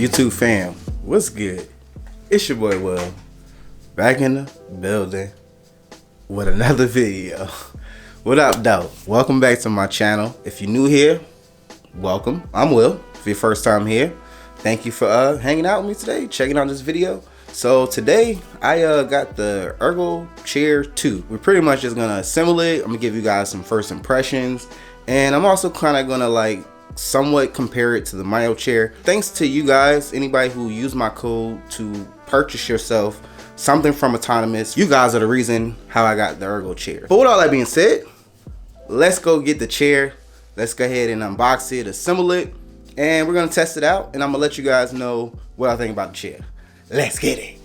YouTube fam, what's good? It's your boy Will, back in the building with another video. Without doubt, welcome back to my channel. If you're new here, welcome. I'm Will. If your first time here, thank you for hanging out with me today, checking out this video. So today I got the Ergo Chair 2. We're pretty much just gonna assemble it. I'm gonna give you guys some first impressions, and I'm also kind of gonna like somewhat compare it to the MyoChair. Thanks to you guys, anybody who used my code to purchase yourself something from Autonomous. You guys are the reason how I got the Ergo Chair. But with all that being said, let's go get the chair. Let's go ahead and unbox it, assemble it, and we're gonna test it out, and I'm gonna let you guys know what I think about the chair. Let's get it.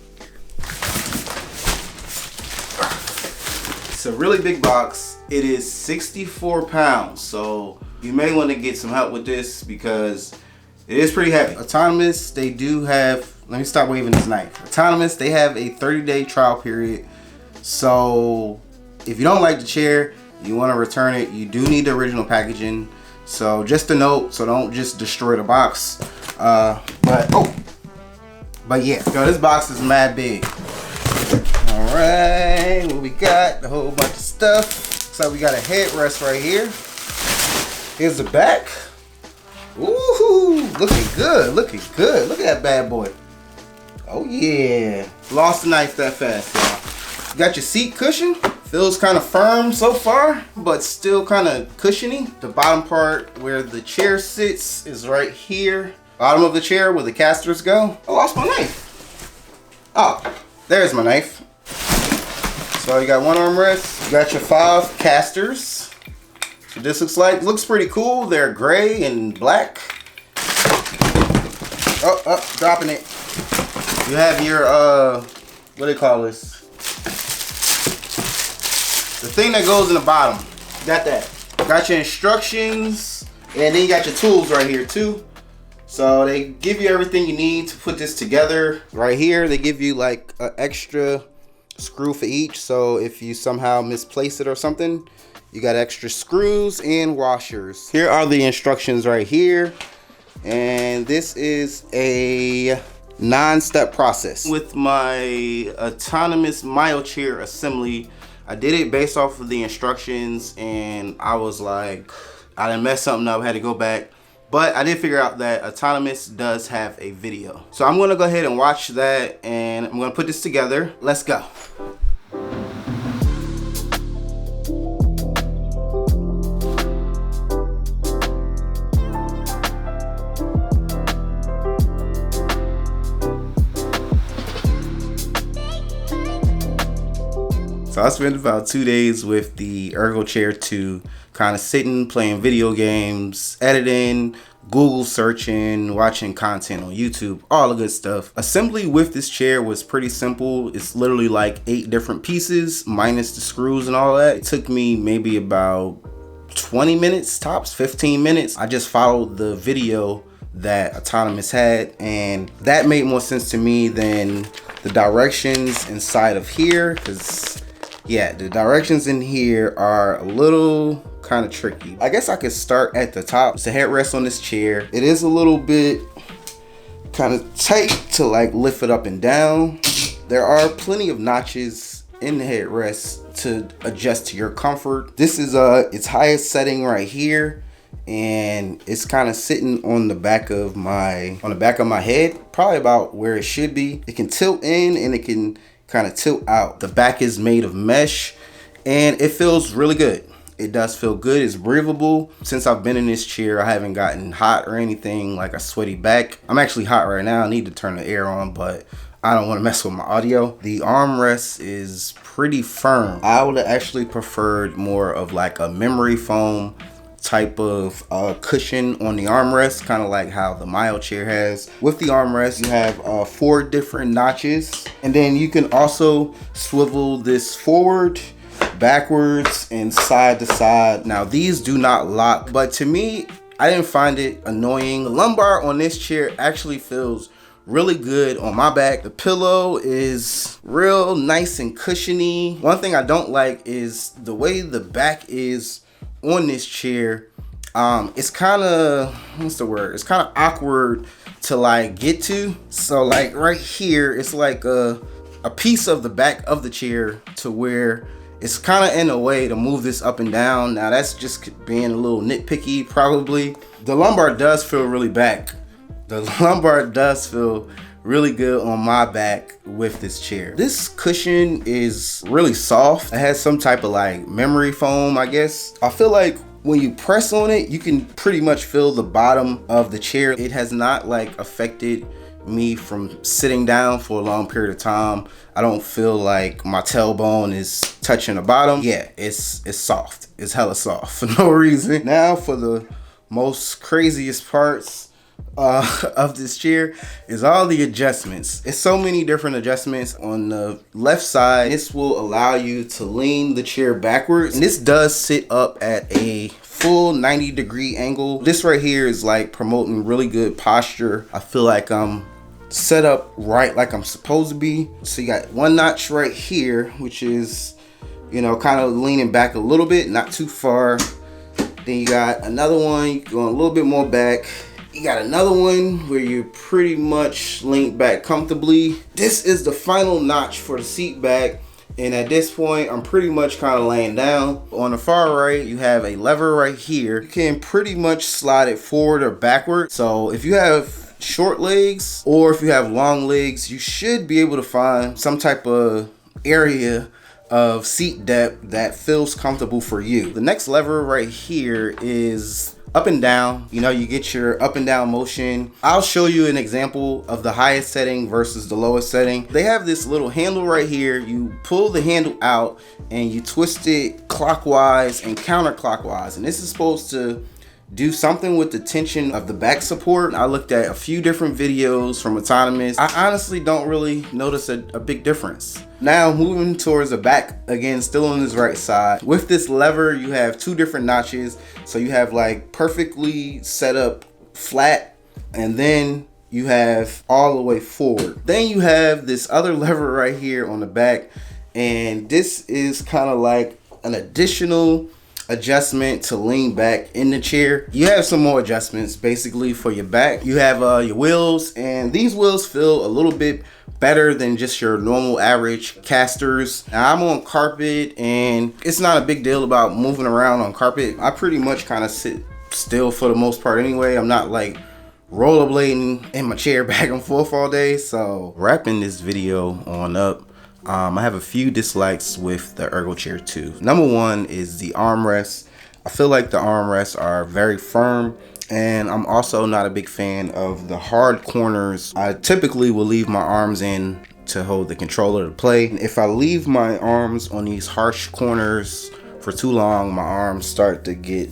It's a really big box. It is 64 pounds, so you may want to get some help with this because it is pretty heavy. Autonomous, they do have, let me stop waving this knife. Autonomous, they have a 30-day trial period. So if you don't like the chair, you want to return it, you do need the original packaging. So just a note, so don't just destroy the box. But yeah, yo, this box is mad big. All right, what we got? A whole bunch of stuff. So we got a headrest right here. Here's the back. Ooh, looking good, looking good. Look at that bad boy. Oh yeah. Lost the knife that fast, y'all. You got your seat cushion. Feels kind of firm so far, but still kind of cushiony. The bottom part where the chair sits is right here. Bottom of the chair where the casters go. I lost my knife. Oh, there's my knife. So you got one armrest. You got your 5 casters. So this looks pretty cool. They're gray and black. Oh, dropping it. You have your what do they call this? The thing that goes in the bottom. Got that. Got your instructions, and then you got your tools right here too. So they give you everything you need to put this together. Right here, they give you like an extra screw for each. So if you somehow misplace it or something, you got extra screws and washers. Here are the instructions right here. And this is a 9-step process. With my Autonomous Myochair assembly, I did it based off of the instructions, and I was like, I done messed something up, I had to go back. But I did figure out that Autonomous does have a video. So I'm gonna go ahead and watch that, and I'm gonna put this together. Let's go. So I spent about 2 days with the Ergo Chair 2, kind of sitting, playing video games, editing, Google searching, watching content on YouTube, all the good stuff. Assembly with this chair was pretty simple. It's literally like 8 different pieces, minus the screws and all that. It took me maybe about 20 minutes, tops 15 minutes. I just followed the video that Autonomous had, and that made more sense to me than the directions inside of here, because yeah, the directions in here are a little kind of tricky. I guess I could start at the top. It's a headrest on this chair. It is a little bit kind of tight to like lift it up and down. There are plenty of notches in the headrest to adjust to your comfort. This is its highest setting right here, and it's kind of sitting on the back of my head, probably about where it should be. It can tilt in and it can kind of tilt out. The back is made of mesh, and it feels really good. It does feel good. It's breathable. Since I've been in this chair, I haven't gotten hot or anything like a sweaty back. I'm actually hot right now. I need to turn the air on, but I don't want to mess with my audio. The armrest is pretty firm. I would have actually preferred more of like a memory foam type of cushion on the armrest, kind of like how the MyoChair has. With the armrest, you have 4 different notches, and then you can also swivel this forward, backwards, and side to side. Now these do not lock, but to me, I didn't find it annoying. The lumbar on this chair actually feels really good on my back. The pillow is real nice and cushiony. One thing I don't like is the way the back is on this chair. It's kind of, what's the word? It's kind of awkward to like get to. So like right here, it's like a piece of the back of the chair to where it's kind of in a way to move this up and down. Now that's just being a little nitpicky probably. The lumbar does feel really back. The lumbar does feel really good on my back with this chair. This cushion is really soft. It has some type of like memory foam, I guess. I feel like when you press on it, you can pretty much feel the bottom of the chair. It has not like affected me from sitting down for a long period of time. I don't feel like my tailbone is touching the bottom. Yeah, it's soft. It's hella soft for no reason. Now for the most craziest parts of this chair is all the adjustments. It's so many different adjustments. On the left side, this will allow you to lean the chair backwards, and this does sit up at a full 90-degree angle. This right here is like promoting really good posture. I feel like I'm set up right like I'm supposed to be. So you got one notch right here, which is, you know, kind of leaning back a little bit, not too far. Then you got another one going a little bit more back. You got another one where you pretty much lean back comfortably. This is the final notch for the seat back. And at this point, I'm pretty much kind of laying down. On the far right, you have a lever right here. You can pretty much slide it forward or backward. So if you have short legs or if you have long legs, you should be able to find some type of area of seat depth that feels comfortable for you. The next lever right here is up and down. You know, you get your up and down motion. I'll show you an example of the highest setting versus the lowest setting. They have this little handle right here. You pull the handle out and you twist it clockwise and counterclockwise, and this is supposed to do something with the tension of the back support. I looked at a few different videos from Autonomous. I honestly don't really notice a big difference. Now moving towards the back again, still on this right side. With this lever, you have two different notches. So you have like perfectly set up flat, and then you have all the way forward. Then you have this other lever right here on the back, and this is kind of like an additional adjustment to lean back in the chair. You have some more adjustments basically for your back. You have your wheels, and these wheels feel a little bit better than just your normal average casters. Now I'm on carpet, and it's not a big deal about moving around on carpet. I pretty much kind of sit still for the most part anyway. I'm not like rollerblading in my chair back and forth all day. So wrapping this video on up, I have a few dislikes with the Ergo Chair 2. Number one is the armrests. I feel like the armrests are very firm, and I'm also not a big fan of the hard corners. I typically will leave my arms in to hold the controller to play. If I leave my arms on these harsh corners for too long, my arms start to get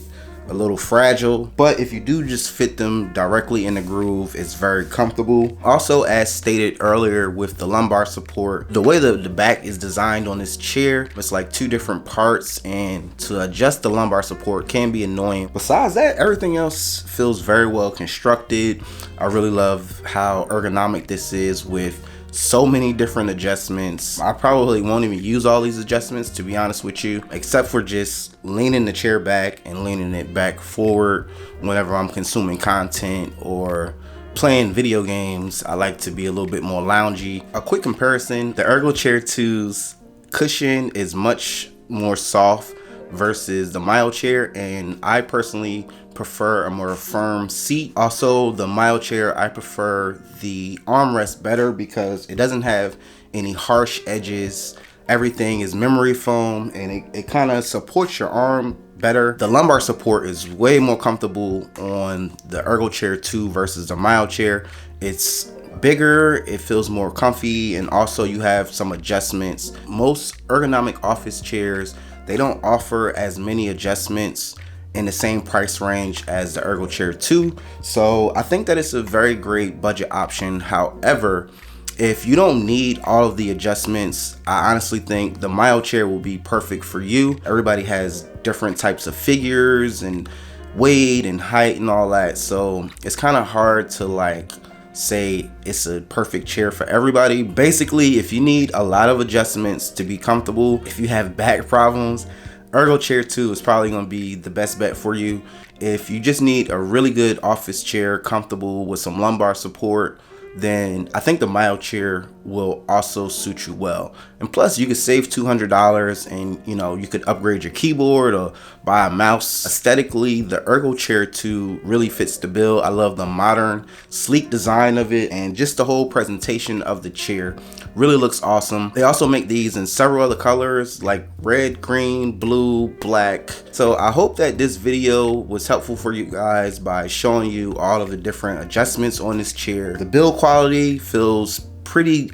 a little fragile. But if you do just fit them directly in the groove, it's very comfortable. Also, as stated earlier with the lumbar support, the way the back is designed on this chair, it's like two different parts, and to adjust the lumbar support can be annoying. Besides that, everything else feels very well constructed. I really love how ergonomic this is with so many different adjustments. I probably won't even use all these adjustments, to be honest with you, except for just leaning the chair back and leaning it back forward whenever I'm consuming content or playing video games. I like to be a little bit more loungy. A quick comparison, the Ergo Chair 2's cushion is much more soft versus the MyoChair, and I personally prefer a more firm seat. Also, the MyoChair, I prefer the armrest better because it doesn't have any harsh edges. Everything is memory foam, and it kind of supports your arm better. The lumbar support is way more comfortable on the Ergo Chair 2 versus the MyoChair. It's bigger, it feels more comfy, and also you have some adjustments. Most ergonomic office chairs, they don't offer as many adjustments in the same price range as the Ergo Chair 2. So I think that it's a very great budget option. However, if you don't need all of the adjustments, I honestly think the MyoChair will be perfect for you. Everybody has different types of figures and weight and height and all that. So it's kind of hard to like say it's a perfect chair for everybody. Basically, if you need a lot of adjustments to be comfortable, if you have back problems, Ergo Chair 2 is probably going to be the best bet for you. If you just need a really good office chair, comfortable with some lumbar support, then I think the MyoChair will also suit you well. And plus you could save $200 and you could upgrade your keyboard or buy a mouse. Aesthetically, the Ergo Chair 2 really fits the bill. I love the modern, sleek design of it, and just the whole presentation of the chair really looks awesome. They also make these in several other colors like red, green, blue, black. So I hope that this video was helpful for you guys by showing you all of the different adjustments on this chair. The build quality feels pretty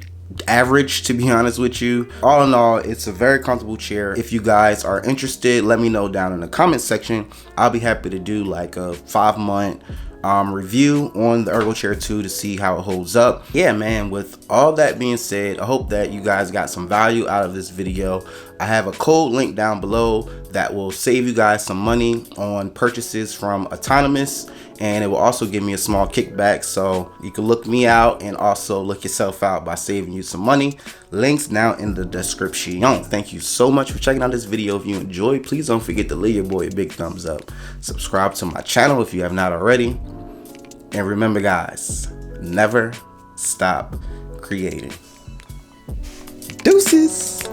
average, to be honest with you. All in all, it's a very comfortable chair. If you guys are interested, let me know down in the comment section. I'll be happy to do like a 5-month review on the Ergo Chair 2 to see how it holds up. Yeah, man, with all that being said, I hope that you guys got some value out of this video. I have a code link down below that will save you guys some money on purchases from Autonomous, and it will also give me a small kickback, so you can look me out and also look yourself out by saving you some money. Links now in the description. Thank you so much for checking out this video. If you enjoyed, please don't forget to leave your boy a big thumbs up. Subscribe to my channel if you have not already. And remember guys, never stop creating. Deuces.